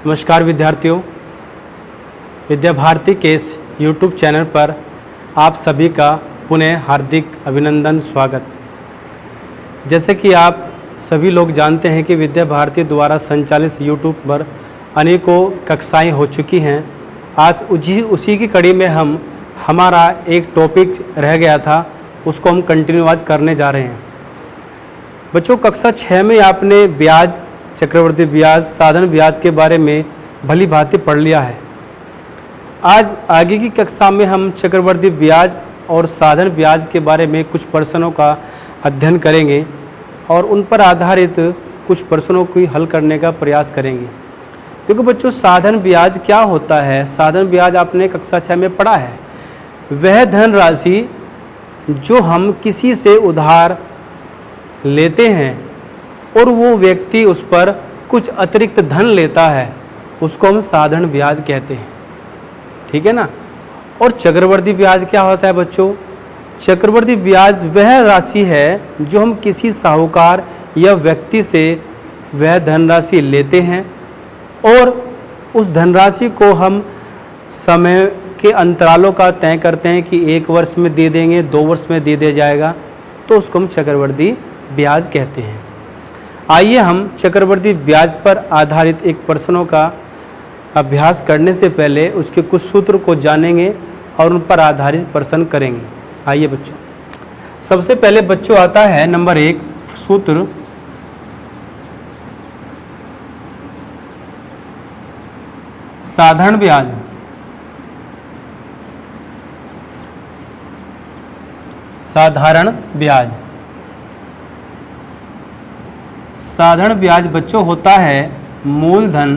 नमस्कार विद्यार्थियों, विद्या भारती के इस YouTube चैनल पर आप सभी का पुनः हार्दिक अभिनंदन स्वागत। जैसे कि आप सभी लोग जानते हैं कि विद्या भारती द्वारा संचालित YouTube पर अनेकों कक्षाएं हो चुकी हैं। आज उसी की कड़ी में हमारा एक टॉपिक रह गया था, उसको हम कंटिन्यू आज करने जा रहे हैं। बच्चों, कक्षा 6 में आपने ब्याज, चक्रवर्ती ब्याज, साधन ब्याज के बारे में भली भांति पढ़ लिया है। आज आगे की कक्षा में हम चक्रवर्ती ब्याज और साधन ब्याज के बारे में कुछ प्रश्नों का अध्ययन करेंगे और उन पर आधारित कुछ प्रश्नों को हल करने का प्रयास करेंगे। देखो बच्चों, साधन ब्याज क्या होता है? साधन ब्याज आपने कक्षा 6 में पढ़ा है। वह धनराशि जो हम किसी से उधार लेते हैं और वो व्यक्ति उस पर कुछ अतिरिक्त धन लेता है, उसको हम साधन ब्याज कहते हैं। ठीक है ना। और चक्रवर्ती ब्याज क्या होता है बच्चों? चक्रवर्ती ब्याज वह राशि है जो हम किसी साहूकार या व्यक्ति से वह धनराशि लेते हैं और उस धनराशि को हम समय के अंतरालों का तय करते हैं कि 1 वर्ष में दे देंगे, 2 वर्ष में दे दिया जाएगा, तो उसको हम चक्रवर्ती ब्याज कहते हैं। आइए हम चक्रवर्ती ब्याज पर आधारित एक प्रश्नों का अभ्यास करने से पहले उसके कुछ सूत्र को जानेंगे और उन पर आधारित प्रश्न करेंगे। आइए बच्चों, सबसे पहले बच्चों आता है नंबर 1 सूत्र, साधारण ब्याज। साधारण ब्याज, साधारण ब्याज बच्चों होता है मूलधन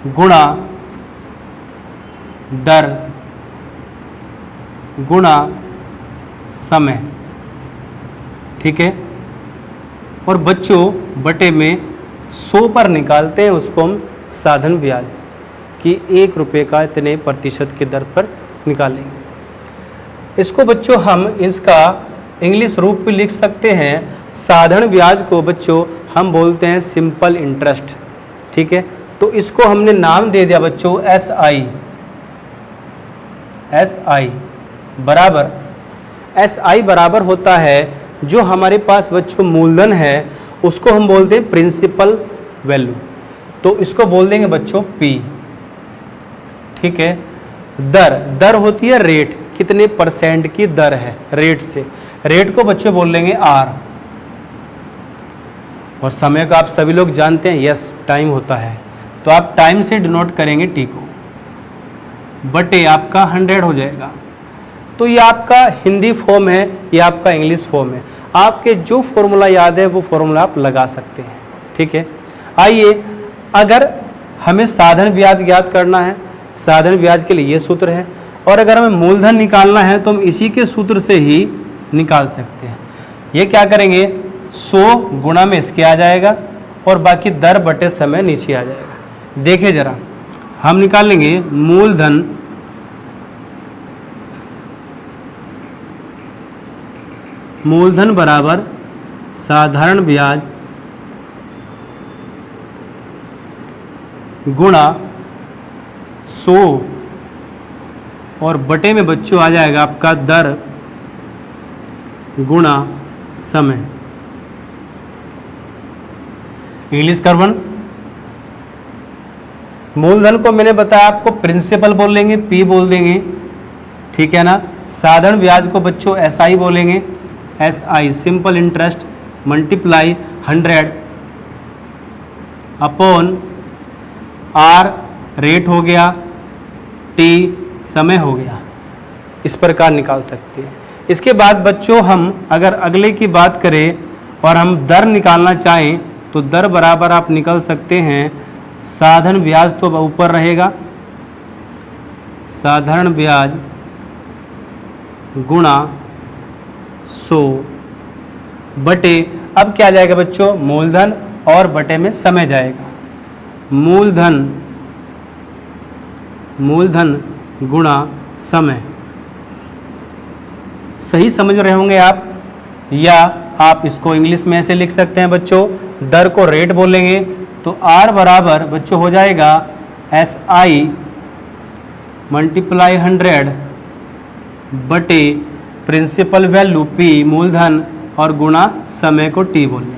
गुणा दर गुणा समय। ठीक है। और बच्चों बटे में 100 पर निकालते हैं, उसको हम साधन ब्याज कि 1 रुपये का इतने प्रतिशत की दर पर निकालेंगे। इसको बच्चों हम इसका इंग्लिश रूप भी लिख सकते हैं। साधारण ब्याज को बच्चों हम बोलते हैं सिंपल इंटरेस्ट। ठीक है। तो इसको हमने नाम दे दिया बच्चों SI। SI बराबर होता है जो हमारे पास बच्चों मूलधन है, उसको हम बोलते हैं प्रिंसिपल वैल्यू, तो इसको बोल देंगे बच्चों P। ठीक है। दर होती है रेट, कितने परसेंट की दर है रेट से, रेट को बच्चों बोल लेंगे R। और समय को आप सभी लोग जानते हैं, यस टाइम होता है, तो आप टाइम से डिनोट करेंगे T को, बटे आपका 100 हो जाएगा। तो ये आपका हिंदी फॉर्म है, ये आपका इंग्लिश फॉर्म है। आपके जो फॉर्मूला याद है वो फॉर्मूला आप लगा सकते हैं। ठीक है। आइए, अगर हमें साधन ब्याज ज्ञात करना है, साधन ब्याज के लिए ये सूत्र है, और अगर हमें मूलधन निकालना है तो हम इसी के सूत्र से ही निकाल सकते हैं। ये क्या करेंगे, 100 गुणा में इसके आ जाएगा और बाकी दर बटे समय नीचे आ जाएगा। देखिए जरा, हम निकाल लेंगे मूलधन बराबर साधारण ब्याज गुणा 100 और बटे में बच्चों आ जाएगा आपका दर गुणा समय। इंग्लिश कर्वंस, मूलधन को मैंने बताया आपको प्रिंसिपल बोल लेंगे, P बोल देंगे। ठीक है ना। साधारण ब्याज को बच्चों SI बोलेंगे, SI simple interest multiply 100 upon R rate हो गया, T समय हो गया। इस प्रकार निकाल सकते हैं। इसके बाद बच्चों हम अगर अगले की बात करें और हम दर निकालना चाहें तो दर बराबर आप निकाल सकते हैं, साधारण ब्याज तो ऊपर रहेगा, साधारण ब्याज गुणा 100 बटे, अब क्या जाएगा बच्चों, मूलधन और बटे में समय जाएगा। मूलधन गुणा समय। सही समझ रहे होंगे आप, या आप इसको इंग्लिश में ऐसे लिख सकते हैं बच्चों, दर को रेट बोलेंगे तो R बराबर बच्चों हो जाएगा SI मल्टीप्लाई 100 बटे प्रिंसिपल वैल्यू P मूलधन और गुणा समय को T बोलेंगे।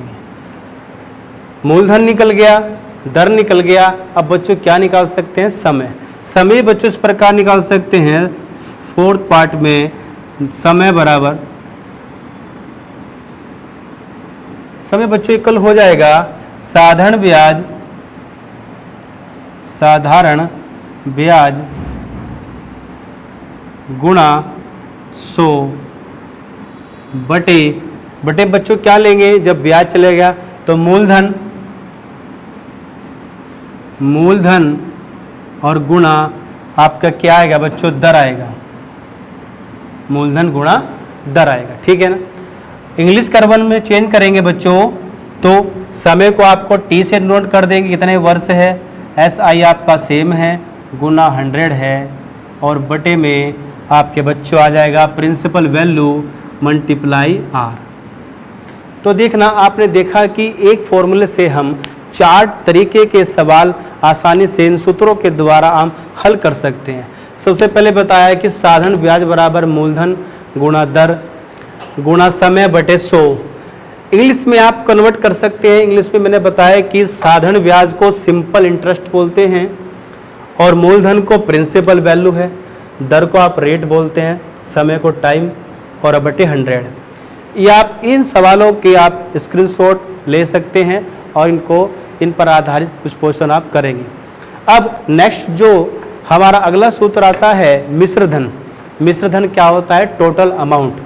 मूलधन निकल गया, दर निकल गया, अब बच्चों क्या निकाल सकते हैं? समय। समय बच्चों इस प्रकार निकाल सकते हैं, फोर्थ पार्ट में समय बराबर, समय बच्चों इक्वल हो जाएगा साधारण ब्याज गुणा 100 बटे बच्चों क्या लेंगे जब ब्याज चलेगा तो मूलधन और गुणा आपका क्या आएगा बच्चों? दर आएगा, मूलधन गुणा दर आएगा। ठीक है ना। इंग्लिश कर्वन में चेंज करेंगे बच्चों तो समय को आपको T से नोट कर देंगे, कितने वर्ष है, SI आपका सेम है, गुना 100 है और बटे में आपके बच्चों आ जाएगा प्रिंसिपल वैल्यू मल्टीप्लाई R। तो देखना, आपने देखा कि एक फॉर्मूले से हम 4 तरीके के सवाल आसानी से इन सूत्रों के द्वारा हम हल कर सकते हैं। सबसे पहले बताया कि साधारण ब्याज बराबर मूलधन गुणा दर गुणा समय बटे 100। इंग्लिश में आप कन्वर्ट कर सकते हैं। इंग्लिश में मैंने बताया कि साधारण ब्याज को सिंपल इंटरेस्ट बोलते हैं और मूलधन को प्रिंसिपल वैल्यू है, दर को आप रेट बोलते हैं, समय को टाइम और बटे 100। ये आप इन सवालों के आप स्क्रीनशॉट ले सकते हैं और इन पर आधारित कुछ क्वेश्चन आप करेंगे। अब नेक्स्ट जो हमारा अगला सूत्र आता है मिश्रधन। मिश्रधन क्या होता है? Total amount.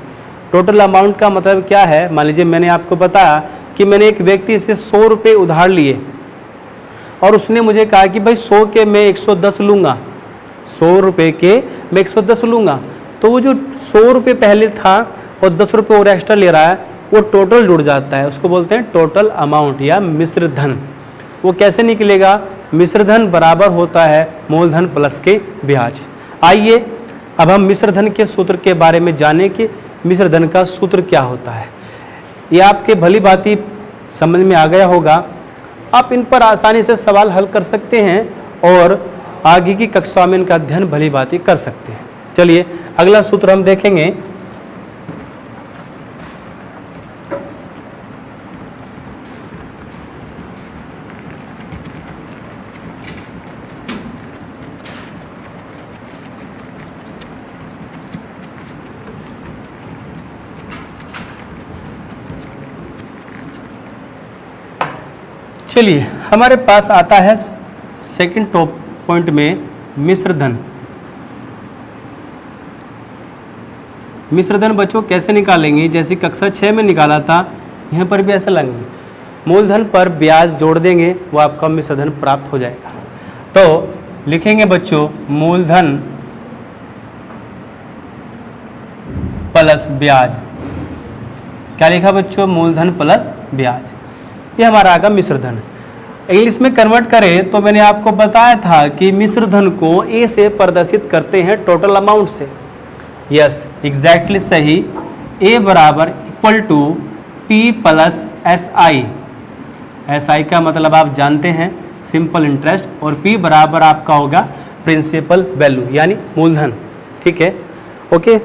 टोटल अमाउंट का मतलब क्या है? मान लीजिए मैंने आपको बताया कि मैंने एक व्यक्ति से 100 रुपये उधार लिए और उसने मुझे कहा कि भाई 100 के मैं 110 लूँगा, 100 रुपये के मैं 110 लूँगा। तो वो जो 100 रुपये पहले था और 10 रुपये और एक्स्ट्रा ले रहा है, वो टोटल जुड़ जाता है, उसको बोलते हैं टोटल अमाउंट या मिश्रधन। वो कैसे निकलेगा? मिश्रधन बराबर होता है मूलधन प्लस के ब्याज। आइए अब हम मिश्रधन के सूत्र के बारे में जानें कि मिश्रधन का सूत्र क्या होता है। ये आपके भली भांति समझ में आ गया होगा। आप इन पर आसानी से सवाल हल कर सकते हैं और आगे की कक्षा में इनका अध्ययन भली भांति कर सकते हैं। चलिए अगला सूत्र हम देखेंगे। चलिए हमारे पास आता है सेकंड टॉप पॉइंट में मिश्रधन। मिश्रधन बच्चों कैसे निकालेंगे? जैसे कक्षा 6 में निकाला था, यहाँ पर भी ऐसा लगेंगे, मूलधन पर ब्याज जोड़ देंगे, वो आपका मिश्रधन प्राप्त हो जाएगा। तो लिखेंगे बच्चों मूलधन प्लस ब्याज। क्या लिखा बच्चों? मूलधन प्लस ब्याज। ये हमारा आगा मिश्रधन। इंग्लिश में कन्वर्ट करें तो मैंने आपको बताया था कि मिश्रधन को ए से प्रदर्शित करते हैं टोटल अमाउंट से। यस, एग्जैक्टली सही। ए बराबर equal to P plus S I. S I का मतलब आप जानते हैं सिंपल इंटरेस्ट, और पी बराबर आपका होगा प्रिंसिपल वैल्यू यानी मूलधन। ठीक है, ओके।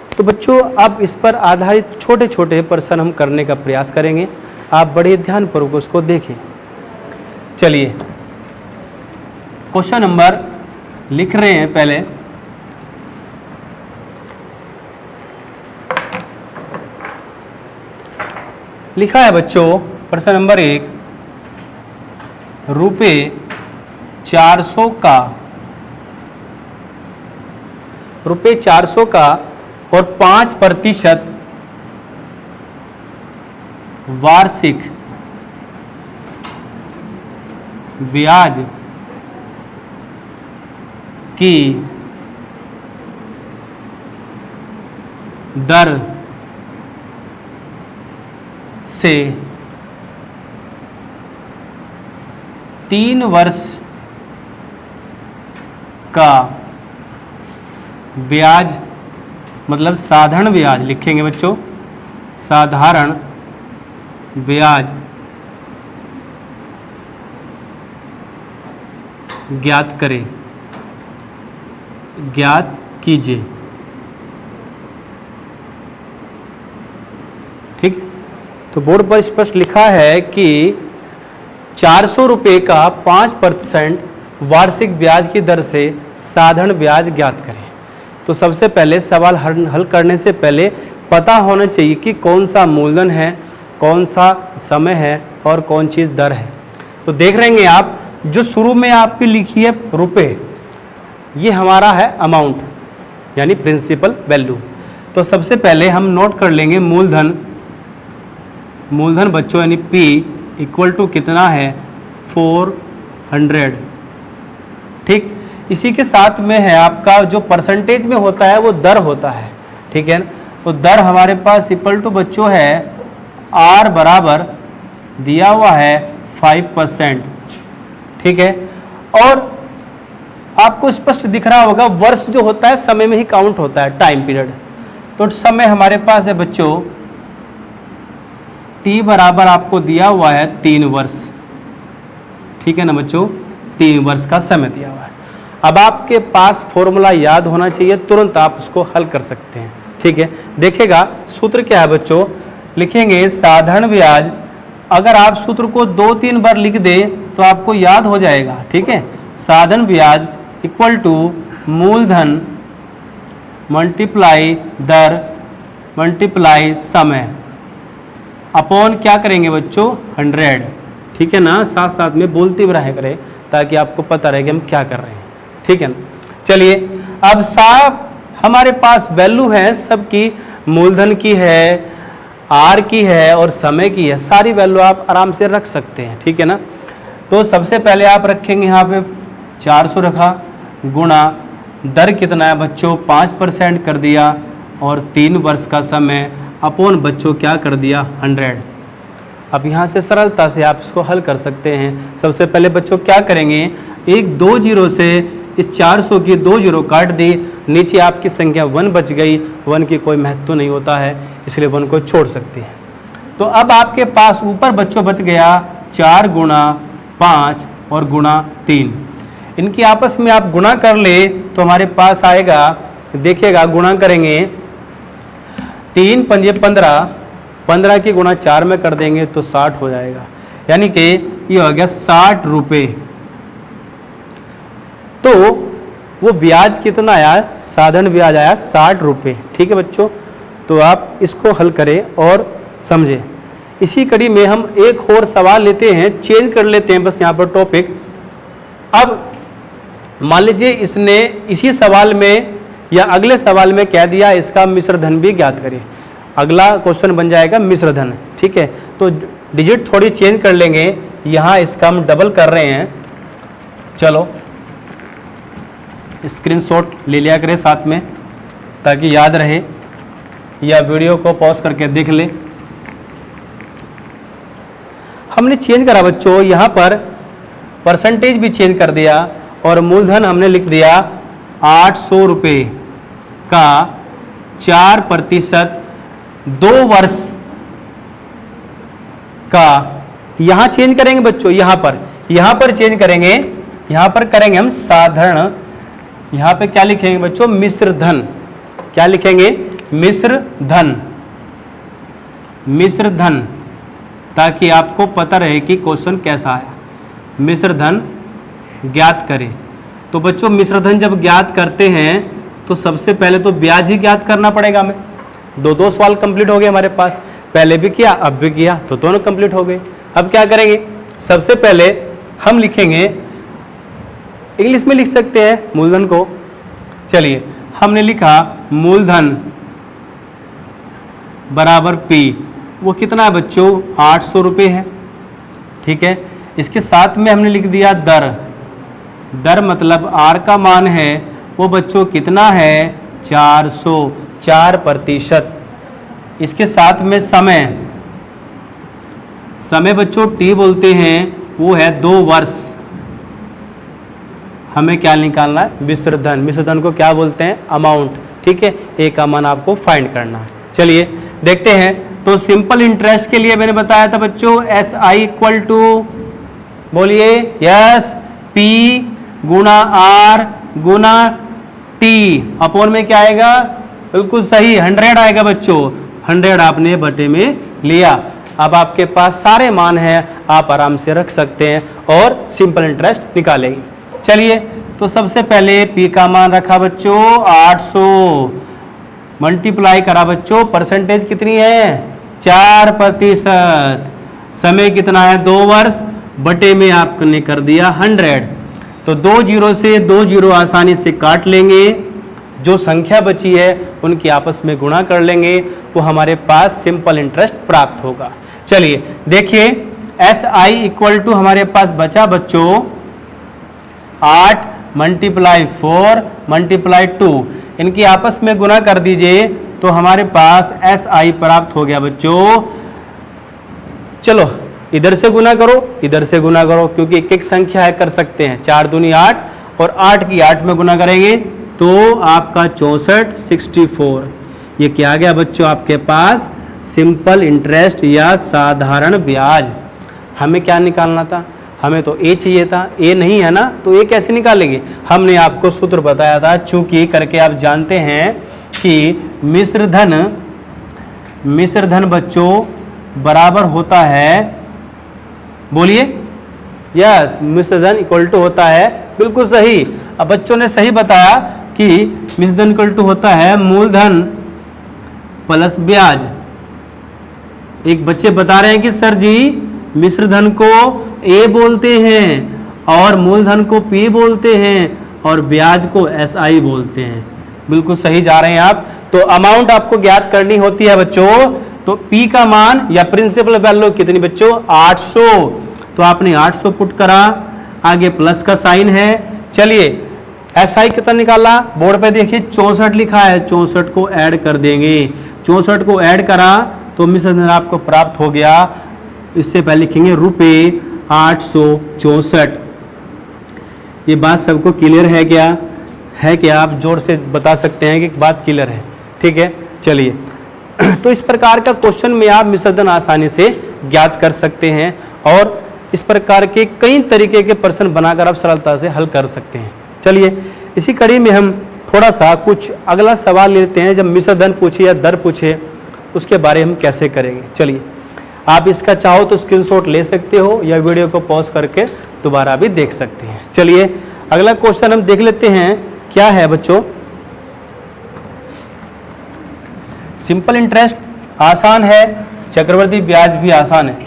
तो बच्चों अब इस पर आधारित छोटे छोटे प्रश्न हम करने का प्रयास करेंगे। आप बड़े ध्यानपूर्वक उसको देखें। चलिए क्वेश्चन नंबर लिख रहे हैं पहले। लिखा है बच्चों प्रश्न नंबर 1, रुपये 400 का और 5% वार्षिक ब्याज की दर से 3 वर्ष का ब्याज, मतलब साधारण ब्याज लिखेंगे बच्चों, साधारण ब्याज ज्ञात करें, ज्ञात कीजिए। ठीक, तो बोर्ड पर स्पष्ट लिखा है कि 400 रुपये का 5% वार्षिक ब्याज की दर से साधारण ब्याज ज्ञात करें। तो सबसे पहले सवाल हल करने से पहले पता होना चाहिए कि कौन सा मूलधन है, कौन सा समय है और कौन चीज़ दर है। तो देख रहे हैं आप, जो शुरू में आपकी लिखी है रुपए, ये हमारा है अमाउंट यानी प्रिंसिपल वैल्यू। तो सबसे पहले हम नोट कर लेंगे मूलधन, मूलधन बच्चों यानी P इक्वल टू कितना है 400। ठीक, इसी के साथ में है आपका जो परसेंटेज में होता है वो दर होता है। ठीक है, तो दर हमारे पास इक्वल टू बच्चों है R बराबर दिया हुआ है 5%। ठीक है, और आपको स्पष्ट दिख रहा होगा वर्ष जो होता है समय में ही काउंट होता है, टाइम पीरियड। तो समय हमारे पास है बच्चों T बराबर आपको दिया हुआ है 3 वर्ष। ठीक है ना बच्चों, 3 वर्ष का समय दिया हुआ है। अब आपके पास फॉर्मूला याद होना चाहिए, तुरंत आप उसको हल कर सकते हैं। ठीक है, देखिएगा सूत्र क्या है बच्चों, लिखेंगे साधारण ब्याज। अगर आप सूत्र को 2-3 बार लिख दें तो आपको याद हो जाएगा। ठीक है, साधारण ब्याज इक्वल टू मूलधन मल्टीप्लाई दर मल्टीप्लाई समय अपॉन क्या करेंगे बच्चों 100। ठीक है ना, साथ साथ में बोलते भी रहा करें ताकि आपको पता रहे कि हम क्या कर रहे हैं। ठीक है ना, चलिए अब साहब हमारे पास वैल्यू है सबकी, मूलधन की है, आर की है और समय की है। सारी वैल्यू आप आराम से रख सकते हैं। ठीक है ना, तो सबसे पहले आप रखेंगे यहाँ पे 400 रखा, गुणा दर कितना है बच्चों 5% कर दिया और 3 वर्ष का समय अपोन बच्चों क्या कर दिया 100। अब यहाँ से सरलता से आप इसको हल कर सकते हैं। सबसे पहले बच्चों क्या करेंगे, एक 2 जीरो से इस 400 की 2 जीरो काट दी, नीचे आपकी संख्या 1 बच गई। 1 की कोई महत्व नहीं होता है, इसलिए 1 को छोड़ सकते हैं। तो अब आपके पास ऊपर बच्चों बच गया 4 गुणा 5 और गुणा 3। इनकी आपस में आप गुणा कर ले तो हमारे पास आएगा, देखिएगा गुणा करेंगे 3 पंजे 15, 15 की गुणा 4 में कर देंगे तो 60 हो जाएगा, यानी कि ये हो गया 60 रुपये। तो वो ब्याज कितना आया, साधारण ब्याज आया 60 रुपये। ठीक है बच्चों, तो आप इसको हल करें और समझें। इसी कड़ी में हम एक और सवाल लेते हैं, चेंज कर लेते हैं बस यहाँ पर टॉपिक। अब मान लीजिए इसने इसी सवाल में या अगले सवाल में कह दिया इसका मिश्र धन भी ज्ञात करिए। अगला क्वेश्चन बन जाएगा मिश्र धन। ठीक है, तो डिजिट थोड़ी चेंज कर लेंगे, यहाँ इसका हम डबल कर रहे हैं। चलो स्क्रीनशॉट ले लिया करें साथ में ताकि याद रहे, या वीडियो को पॉज करके देख ले। हमने चेंज करा बच्चों, यहाँ पर परसेंटेज भी चेंज कर दिया और मूलधन हमने लिख दिया 800 रुपये का 4% 2 वर्ष का। यहाँ चेंज करेंगे बच्चों, यहाँ पर चेंज करेंगे, यहाँ पर करेंगे हम साधारण। यहाँ पे क्या लिखेंगे बच्चों, मिश्र धन। क्या लिखेंगे, मिश्र धन, मिश्र धन, ताकि आपको पता रहे कि क्वेश्चन कैसा आया। मिश्र धन ज्ञात करें। तो बच्चों मिश्र धन जब ज्ञात करते हैं तो सबसे पहले तो ब्याज ही ज्ञात करना पड़ेगा हमें। दो सवाल कंप्लीट हो गए हमारे पास, पहले भी किया अब भी किया, तो दोनों कंप्लीट हो गए। अब क्या करेंगे, सबसे पहले हम लिखेंगे, इंग्लिश में लिख सकते हैं मूलधन को। चलिए हमने लिखा मूलधन बराबर P, वो कितना है बच्चों 800 रुपये है। ठीक है, इसके साथ में हमने लिख दिया दर। दर मतलब R का मान है वो बच्चों कितना है 400, 4%। इसके साथ में समय, समय बच्चों T बोलते हैं, वो है 2 वर्ष। हमें क्या निकालना है, मिश्र धन। मिश्र धन को क्या बोलते हैं, अमाउंट। ठीक है, एक का मान आपको फाइंड करना है। चलिए देखते हैं तो सिंपल इंटरेस्ट के लिए मैंने बताया था बच्चों एस आई इक्वल टू, बोलिए यस, पी गुना आर गुना टी अपॉन में क्या आएगा, बिल्कुल सही 100 आएगा बच्चों। 100 आपने बटे में लिया। अब आपके पास सारे मान हैं, आप आराम से रख सकते हैं और सिंपल इंटरेस्ट निकालेंगे। चलिए तो सबसे पहले पी का मान रखा बच्चों 800, मल्टीप्लाई करा बच्चों, परसेंटेज कितनी है 4%, समय कितना है 2 वर्ष, बटे में आपने कर दिया 100। तो 2 जीरो से 2 जीरो आसानी से काट लेंगे, जो संख्या बची है उनकी आपस में गुणा कर लेंगे, वो हमारे पास सिंपल इंटरेस्ट प्राप्त होगा। चलिए देखिए एस आई इक्वल टू हमारे पास बचा बच्चों 8 मल्टीप्लाई 4 मल्टीप्लाई 2, इनकी आपस में गुणा कर दीजिए तो हमारे पास एस आई प्राप्त हो गया बच्चों। चलो इधर से गुना करो, इधर से गुना करो, क्योंकि एक एक संख्या है कर सकते हैं। 4 दूनी 8 और 8 की 8 में गुना करेंगे तो आपका 64 64। ये क्या आ गया बच्चों आपके पास सिंपल इंटरेस्ट या साधारण ब्याज। हमें क्या निकालना था, हमें तो ए चाहिए था, ए नहीं है ना, तो ए कैसे निकालेंगे। हमने आपको सूत्र बताया था, चूंकि करके आप जानते हैं कि मिश्र धन बच्चों बराबर होता है, बोलिए यस, मिश्र धन इक्वल टू होता है, बिल्कुल सही। अब बच्चों ने सही बताया कि मिश्र धन इक्वल टू होता है मूलधन प्लस ब्याज। एक बच्चे बता रहे हैं कि सर जी मिश्र धन को ए बोलते हैं और मूलधन को पी बोलते हैं और ब्याज को एस आई बोलते हैं। बिल्कुल सही जा रहे हैं आप। तो अमाउंट आपको ज्ञात करनी होती है बच्चों, तो पी का मान या प्रिंसिपल वैल्यू कितनी बच्चों 800, तो आपने 800 पुट करा, आगे प्लस का साइन है। चलिए एस आई कितना निकाला, बोर्ड पे देखिए 64 लिखा है, 64 को ऐड कर देंगे। 64 को ऐड करा तो मिश्र धन आपको प्राप्त हो गया। इससे पहले लिखेंगे रुपये 864। ये बात सबको क्लियर है क्या, है क्या, आप जोर से बता सकते हैं कि बात क्लियर है, ठीक है। चलिए तो इस प्रकार का क्वेश्चन में आप मिश्र धन आसानी से ज्ञात कर सकते हैं और इस प्रकार के कई तरीके के प्रश्न बनाकर आप सरलता से हल कर सकते हैं। चलिए इसी कड़ी में हम थोड़ा सा कुछ अगला सवाल लेते हैं। जब मिश्र धन पूछे या दर पूछे उसके बारे में हम कैसे करेंगे। चलिए आप इसका चाहो तो स्क्रीनशॉट ले सकते हो या वीडियो को पॉज करके दोबारा भी देख सकते हैं। चलिए अगला क्वेश्चन हम देख लेते हैं, क्या है बच्चों। सिंपल इंटरेस्ट आसान है, चक्रवृद्धि ब्याज भी आसान है,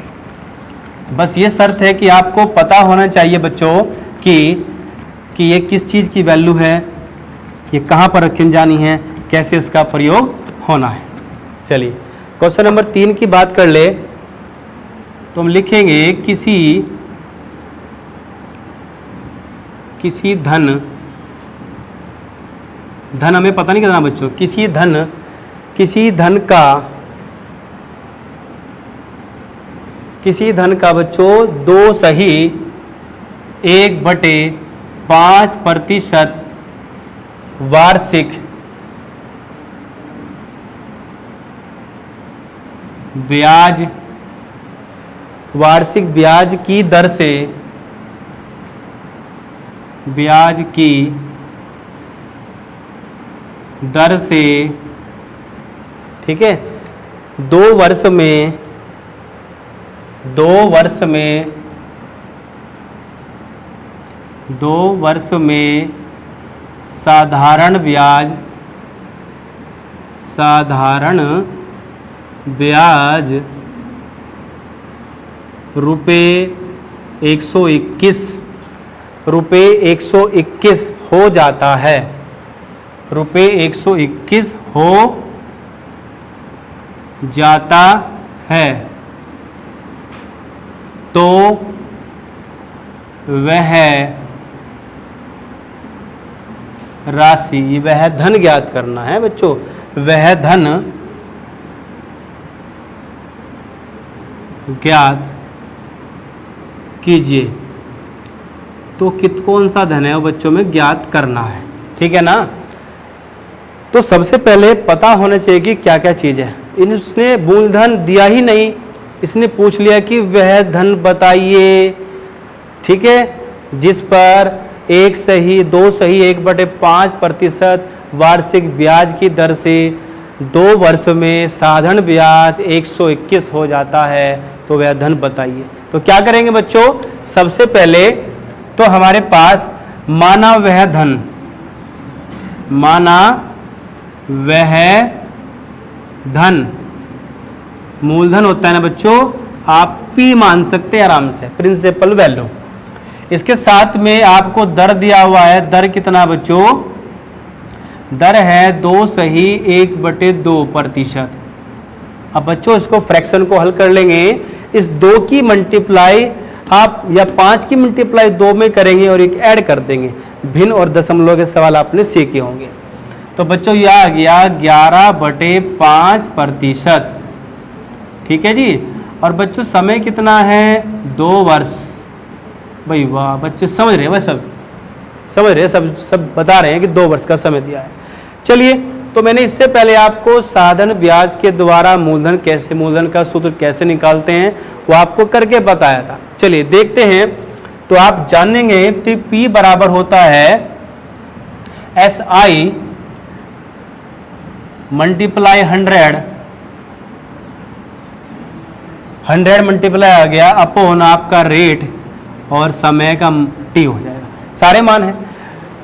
बस ये शर्त है कि आपको पता होना चाहिए बच्चों कि ये किस चीज़ की वैल्यू है, ये कहाँ पर रखी जानी है, कैसे इसका प्रयोग होना है। चलिए क्वेश्चन नंबर 3 की बात कर ले तो हम लिखेंगे किसी धन हमें पता नहीं कितना बच्चों, किसी धन का बच्चों 2 सही 1/5% वार्षिक ब्याज की दर से ठीक है 2 वर्ष में साधारण ब्याज रुपये 121 हो जाता है, रुपये 121 हो जाता है, तो वह राशि, वह धन ज्ञात करना है बच्चों, वह धन ज्ञात कीजिए। तो कौन सा धन है वो बच्चों में ज्ञात करना है, ठीक है ना। तो सबसे पहले पता होना चाहिए कि क्या क्या चीज़ है। इसने मूलधन दिया ही नहीं, इसने पूछ लिया कि वह धन बताइए, ठीक है, जिस पर 1 सही 2 सही 1/5% वार्षिक ब्याज की दर से 2 वर्ष में साधारण ब्याज 121 हो जाता है, तो वह धन बताइए। तो क्या करेंगे बच्चों, सबसे पहले तो हमारे पास माना वह धन, माना वह धन मूलधन होता है ना बच्चों, आप P मान सकते हैं आराम से, प्रिंसिपल वैल्यू। इसके साथ में आपको दर दिया हुआ है, दर कितना बच्चों, दर है 2 सही 1/2%। अब बच्चों इसको फ्रैक्शन को हल कर लेंगे, इस 2 की मल्टीप्लाई आप या 5 की मल्टीप्लाई 2 में करेंगे और एक ऐड कर देंगे। भिन्न और दशमलव के सवाल आपने सीखे होंगे। तो बच्चों यह आ गया 11/5%, ठीक है जी। और बच्चों समय कितना है, 2 वर्ष। भाई वाह, बच्चे समझ रहे हैं, वह सब समझ रहे हैं, सब बता रहे हैं कि 2 वर्ष का समय दिया है। चलिए, तो मैंने इससे पहले आपको साधन ब्याज के द्वारा मूलधन का सूत्र कैसे निकालते हैं वो आपको करके बताया था। चलिए देखते हैं। तो आप जानेंगे कि P बराबर होता है SI मल्टीप्लाई 100 मल्टीप्लाई आ गया अपॉन आपका रेट और समय का T हो जाएगा। सारे मान है,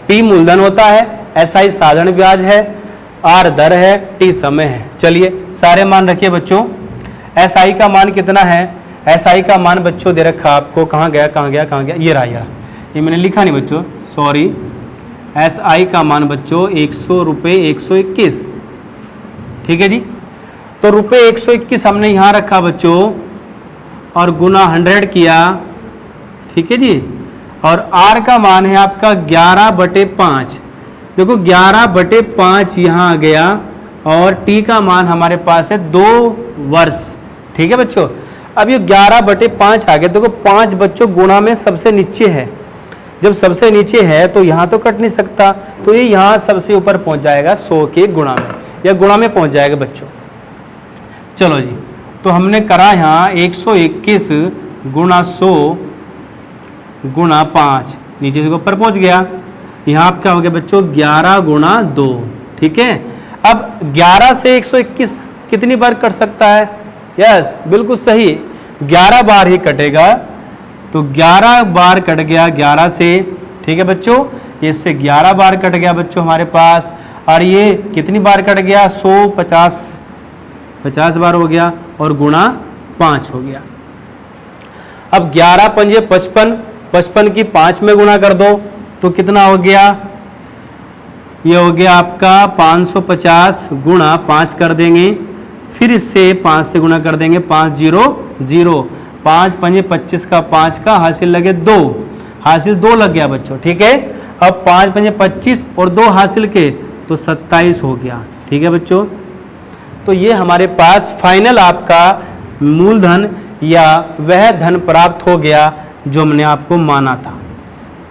P मूलधन होता है, SI साधारण ब्याज है, R दर है, T समय है। चलिए सारे मान रखिए बच्चों। SI का मान कितना है, SI का मान बच्चों दे रखा आपको, कहाँ गया, ये रहा, ये मैंने लिखा नहीं बच्चों, सॉरी। SI का मान बच्चों 100 रुपये 121, ठीक है जी। तो रुपये 121 हमने यहाँ रखा बच्चों और गुना 100 किया, ठीक है जी। और R का मान है आपका 11/5। देखो 11/5 यहाँ आ गया और T का मान हमारे पास है 2 वर्ष, ठीक है बच्चों। अब ये 11/5 आ गया। देखो 5 बच्चों गुणा में सबसे नीचे है, जब सबसे नीचे है तो यहाँ तो कट नहीं सकता, तो ये यहाँ सबसे ऊपर पहुँच जाएगा 100 के गुणा में, या गुणा में पहुँच जाएगा बच्चों। चलो जी, तो हमने करा यहाँ 121 गुणा 100 गुणा 5, नीचे से ऊपर पहुँच गया। यहाँ आप क्या हो गया बच्चों 11 गुणा 2, ठीक है। अब 11 से 121 कितनी बार कट सकता है, यस बिल्कुल सही, 11 बार ही कटेगा। तो 11 बार कट गया 11 से, ठीक है बच्चों। इससे 11 बार कट गया बच्चों हमारे पास, और ये कितनी बार कट गया 100 50 बार हो गया और गुणा 5 हो गया। अब 11 पंजे 55, 55 की 5 में गुणा कर दो तो कितना हो गया, ये हो गया आपका 550 गुणा 5 कर देंगे, फिर इससे 5 से गुणा कर देंगे, 5 0 0, 5 पंजे 25 का 5 का हासिल लगे 2, हासिल 2 लग गया बच्चों, ठीक है। अब 5 पंजे 25 और 2 हासिल के तो 27 हो गया, ठीक है बच्चों। तो ये हमारे पास फाइनल आपका मूलधन या वह धन प्राप्त हो गया जो हमने आपको माना था,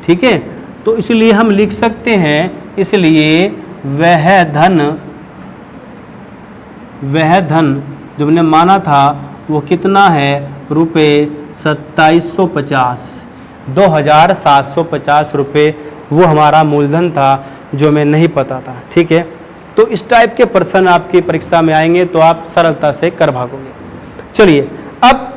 ठीक है। तो इसलिए हम लिख सकते हैं, इसलिए वह धन जो हमने माना था वो कितना है, रुपये 2750, 2750 रुपये वो हमारा मूलधन था जो हमें नहीं पता था, ठीक है। तो इस टाइप के प्रश्न आपकी परीक्षा में आएंगे तो आप सरलता से कर भागोगे। चलिए, अब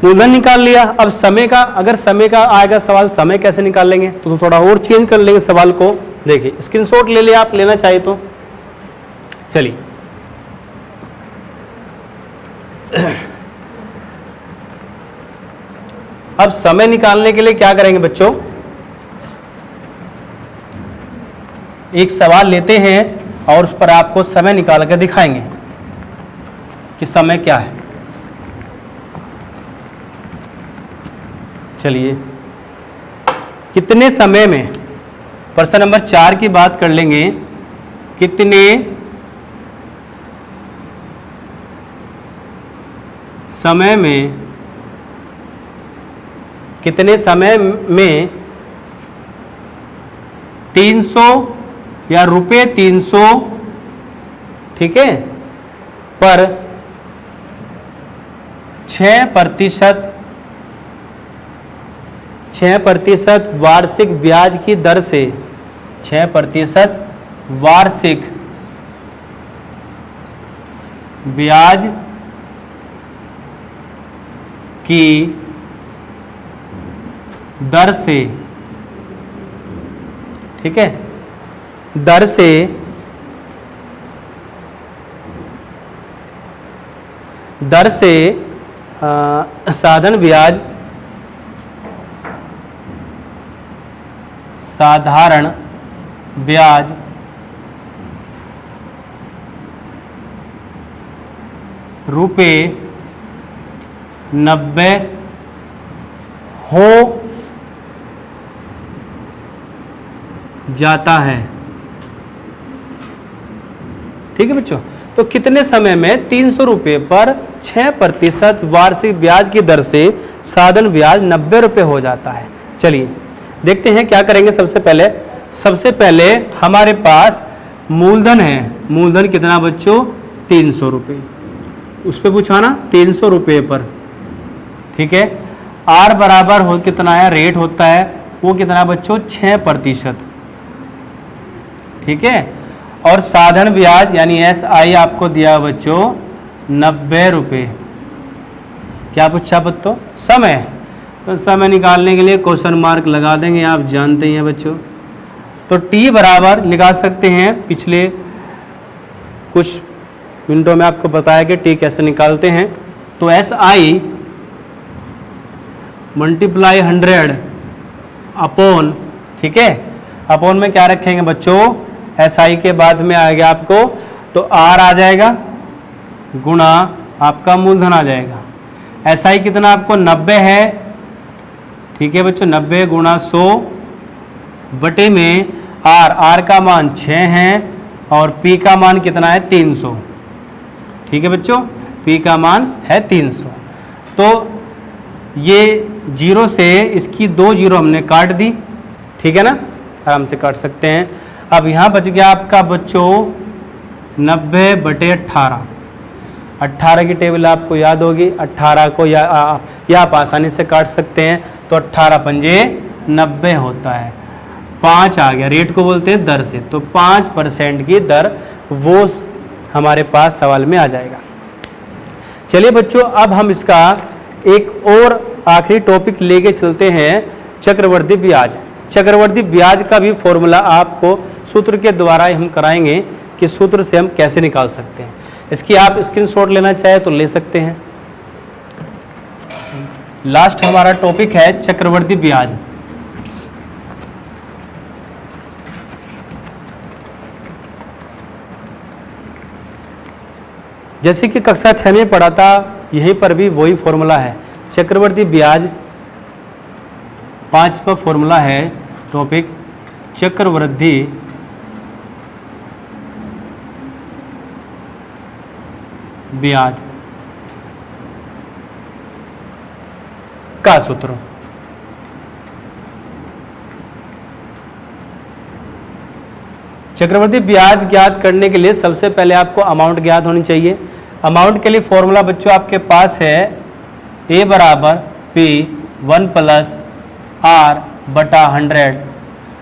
मूलधन निकाल लिया, अब समय का, अगर समय का आएगा सवाल, समय कैसे निकाल लेंगे, तो थोड़ा और चेंज कर लेंगे सवाल को। देखिए स्क्रीनशॉट ले लिया आप, लेना चाहिए तो। चलिए अब समय निकालने के लिए क्या करेंगे बच्चों, एक सवाल लेते हैं और उस पर आपको समय निकाल कर दिखाएंगे कि समय क्या है। चलिए, कितने समय में, प्रश्न नंबर 4 की बात कर लेंगे, कितने समय में 300 या रुपये 300, ठीक है, पर 6% वार्षिक ब्याज की दर से 6% वार्षिक ब्याज की दर से, ठीक है, दर से साधारण ब्याज रुपये 90 हो जाता है। ठीक है बच्चों, तो कितने समय में 300 रुपये पर 6% वार्षिक ब्याज की दर से साधारण ब्याज 90 रुपये हो जाता है। चलिए देखते हैं क्या करेंगे। सबसे पहले हमारे पास मूलधन है। मूलधन कितना बच्चों? 300 रुपये। उस पर पूछा ना 300 रुपये पर, ठीक है। आर बराबर हो कितना है, रेट होता है वो कितना बच्चों? 6%, ठीक है। और साधारण ब्याज यानी SI आपको दिया बच्चों 90 रुपये। क्या पूछा बच्चों? समय। तो समय निकालने के लिए क्वेश्चन मार्क लगा देंगे, आप जानते ही हैं बच्चों। तो T बराबर लगा सकते हैं, पिछले कुछ मिनटों में आपको बताया कि T कैसे निकालते हैं। तो SI मल्टीप्लाई 100 अपॉन, ठीक है, अपॉन में क्या रखेंगे बच्चों? SI के बाद में आएगा आपको तो R आ जाएगा गुणा आपका मूलधन आ जाएगा। SI कितना आपको 90 है, ठीक है बच्चों। 90 गुणा 100 बटे में R का मान 6 है और P का मान कितना है? 300, ठीक है बच्चों। P का मान है 300। तो ये 0 से इसकी 2 0 हमने काट दी, ठीक है ना, आराम से काट सकते हैं। अब यहाँ बच गया आपका बच्चों 90 बटे 18। 18 की टेबल आपको याद होगी। 18 को या आप आसानी से काट सकते हैं। तो 18 पंजे 90 होता है। 5 आ गया, रेट को बोलते हैं दर से। तो 5% की दर वो हमारे पास सवाल में आ जाएगा। चलिए बच्चों, अब हम इसका एक और आखिरी टॉपिक लेके चलते हैं, चक्रवर्ती ब्याज। चक्रवर्ती ब्याज का भी फॉर्मूला आपको सूत्र के द्वारा ही हम कराएंगे कि सूत्र से हम कैसे निकाल सकते हैं। इसकी आप स्क्रीनशॉट लेना चाहे तो ले सकते हैं। लास्ट हमारा टॉपिक है चक्रवर्ती ब्याज। जैसे कि कक्षा 6 में पढ़ा था, यहीं पर भी वही फॉर्मूला है। चक्रवर्ती ब्याज 5वां फॉर्मूला है टॉपिक चक्रवृद्धि ब्याज का सूत्र। चक्रवर्ती ब्याज ज्ञात करने के लिए सबसे पहले आपको अमाउंट ज्ञात होनी चाहिए। अमाउंट के लिए फॉर्मूला बच्चों आपके पास है A बराबर P 1 प्लस R बटा 100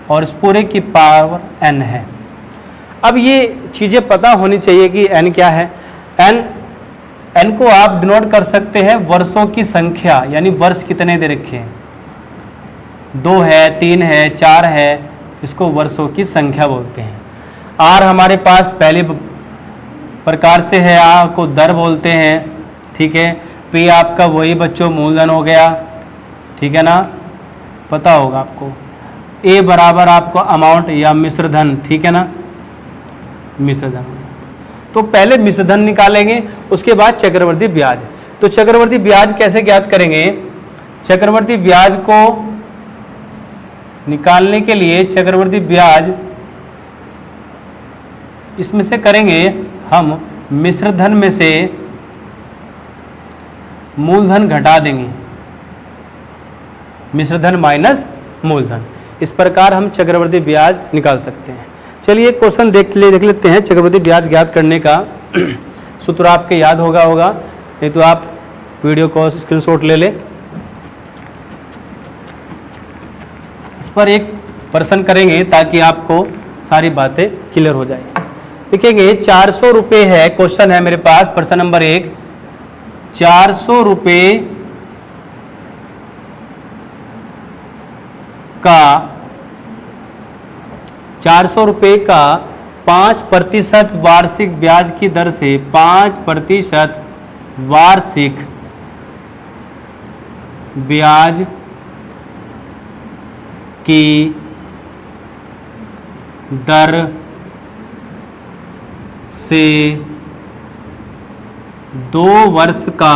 और इस पूरे की पावर N है। अब ये चीज़ें पता होनी चाहिए कि N क्या है। N को आप डिनोट कर सकते हैं वर्षों की संख्या, यानी वर्ष कितने दे रखे हैं, 2 है, 3 है, 4 है, इसको वर्षों की संख्या बोलते हैं। R हमारे पास पहले प्रकार से है, R को दर बोलते हैं, ठीक है। P आपका वही बच्चों मूलधन हो गया, ठीक है ना, पता होगा आपको। A बराबर आपको अमाउंट या मिश्रधन, ठीक है ना, मिश्रधन। तो पहले मिश्रधन निकालेंगे, उसके बाद चक्रवर्ती ब्याज। तो चक्रवर्ती ब्याज कैसे ज्ञात करेंगे? चक्रवर्ती ब्याज को निकालने के लिए चक्रवर्ती ब्याज इसमें से करेंगे हम मिश्रधन में से मूलधन घटा देंगे, मिश्रधन माइनस मूलधन। इस प्रकार हम चक्रवर्ती ब्याज निकाल सकते हैं। चलिए क्वेश्चन देख लेते हैं चक्रवर्ती ब्याज ज्ञात करने का। सूत्र आपके याद होगा, नहीं तो आप वीडियो को स्क्रीनशॉट ले लें। इस पर एक प्रश्न करेंगे ताकि आपको सारी बातें क्लियर हो जाए। देखेंगे 400 रुपये है, क्वेश्चन है मेरे पास, प्रश्न नंबर 1, 400 रुपये का 5% वार्षिक ब्याज की दर से 5% वार्षिक ब्याज की दर से 2 वर्ष का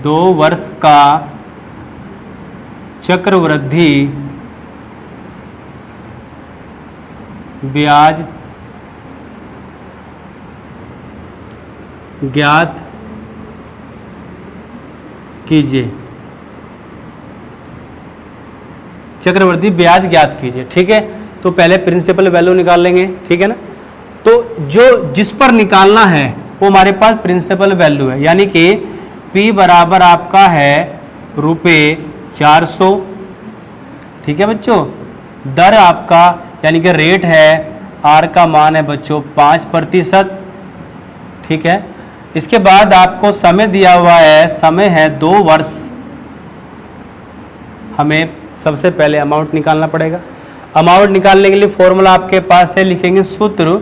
2 वर्ष का चक्रवृद्धि ब्याज ज्ञात कीजिए। चक्रवृद्धि ब्याज ज्ञात कीजिए, ठीक है। तो पहले प्रिंसिपल वैल्यू निकाल लेंगे, ठीक है ना। तो जो जिस पर निकालना है वो हमारे पास प्रिंसिपल वैल्यू है, यानी कि P बराबर आपका है ₹400, ठीक है बच्चों। दर आपका यानी कि रेट है, R का मान है बच्चों 5%, ठीक है। इसके बाद आपको समय दिया हुआ है, समय है 2 वर्ष। हमें सबसे पहले अमाउंट निकालना पड़ेगा। अमाउंट निकालने के लिए फॉर्मूला आपके पास है, लिखेंगे सूत्र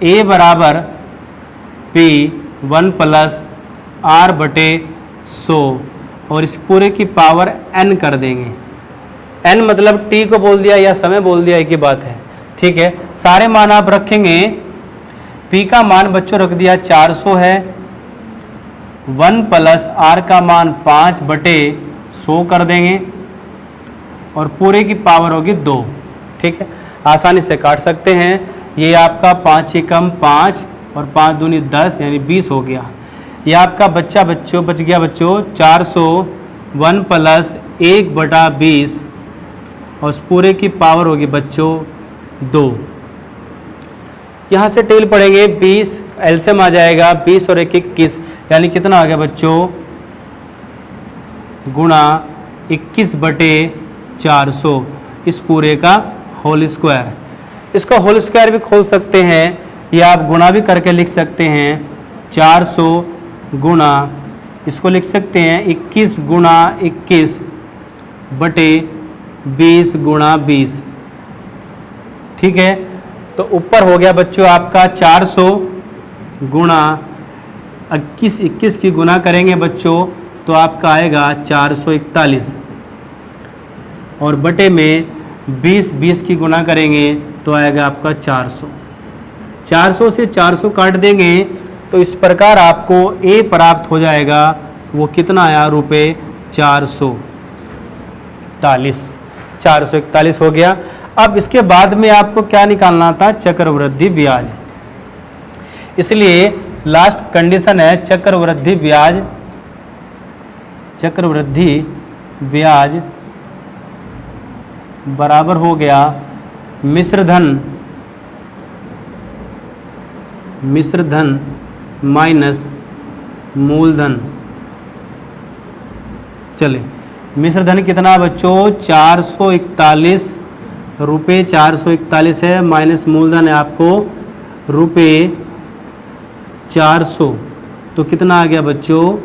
A बराबर P1 + R/100 और इस पूरे की पावर n कर देंगे। n मतलब t को बोल दिया या समय बोल दिया, एक ही बात है, ठीक है। सारे मान आप रखेंगे। P का मान बच्चों रख दिया 400 है, 1 + R का मान 5/100 कर देंगे और पूरे की पावर होगी 2, ठीक है। आसानी से काट सकते हैं। ये आपका 5 एकम 5 और 5 दूनी 10 यानी 20 हो गया। ये आपका बच गया बच्चों 400, 1 + 1/20 और उस पूरे की पावर होगी बच्चों 2। यहाँ से टेल पड़ेंगे 20, एलसीएम आ जाएगा 20 और 1 21, यानी कितना आ गया बच्चों गुणा 21/400, इस पूरे का होल स्क्वायर। इसका होल स्क्वायर भी खोल सकते हैं या आप गुणा भी करके लिख सकते हैं। 400 गुणा, इसको लिख सकते हैं 21 गुणा 21/20 गुणा 20, ठीक है। तो ऊपर हो गया बच्चों आपका 400 गुणा 21 की गुना करेंगे बच्चों तो आपका आएगा 441 और बटे में 20 की गुना करेंगे तो आएगा आपका 400 से 400 काट देंगे तो इस प्रकार आपको A प्राप्त हो जाएगा। वो कितना आया ₹441 हो गया। अब इसके बाद में आपको क्या निकालना था, चक्रवृद्धि ब्याज। इसलिए लास्ट कंडीशन है चक्रवृद्धि ब्याज बराबर हो गया मिश्र धन माइनस मूलधन। चले मिश्र धन कितना बच्चों 441 रुपये 441 है, माइनस मूलधन है आपको ₹400, तो कितना आ गया बच्चों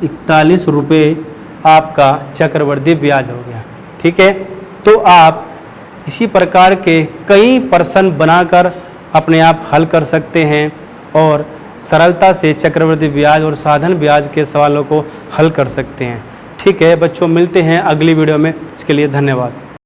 41 रुपये आपका चक्रवृद्धि ब्याज हो गया। ठीक है, तो आप इसी प्रकार के कई प्रश्न बनाकर अपने आप हल कर सकते हैं और सरलता से चक्रवृद्धि ब्याज और साधन ब्याज के सवालों को हल कर सकते हैं। ठीक है बच्चों, मिलते हैं अगली वीडियो में, इसके लिए धन्यवाद।